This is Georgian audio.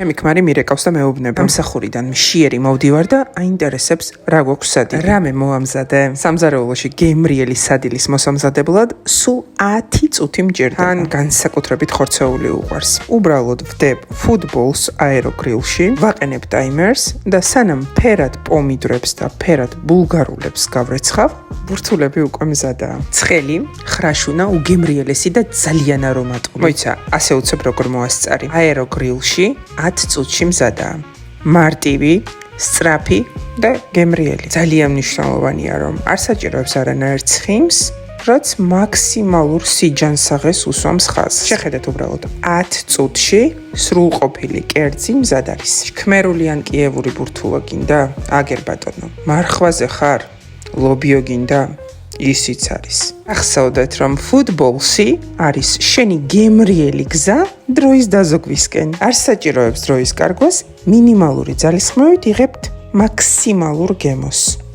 ჩემი ქმარი მირეკავს და მეუბნება. Სამსახურიდან მშიერი მოვდივარ და აინტერესებს რა გვაქვს სადილი. რამე მოამზადე. სამზარეულოში გემრიელი სადილის მოსამზადებლად სულ 10 წუთი მჭირდება. თან განსაკუთრებით ხორცეული უყვარს. უბრალოდ ვდებ ფუტბოლს აეროგრილში, ვაყენებ ტაიმერს და სანამ ფერად პომიდრებს და ფერად ბულგარულებს გავრეცხავ, ბურთულები უკვე მზადაა. ცხელი, ხრაშუნა, უგემრიელესი და ძალიან არომატული. მოიცა, ასე უცებ როგორ მოასწარი. აეროგრილში 10 წუთში მზადაა. მარტივი, სწრაფი და გემრიელი. ძალიან მნიშვნელოვანია, რომ არ საჭიროებს არანაირ ცხიმს, რაც მაქსიმალურ სიჯანსაღეს უსვამს ხაზს. შეხედეთ უბრალოდ 10 წუთში სრულყოფილი კერძი მზად არის. ქმერული ან კიევური ბურთულა გინდა? აგერ ბატონო. მარხვაზე ხარ? ლობიო გინდა? ისიც არის. ახსოვდეთ, რომ ფუტბოლში არის შენი გემრიელი გზა დროის დაზოგვისკენ. არ საჭიროებს დროის კარგვას, მინიმალური ძალისხმევით იღებთ მაქსიმალურ გემოს.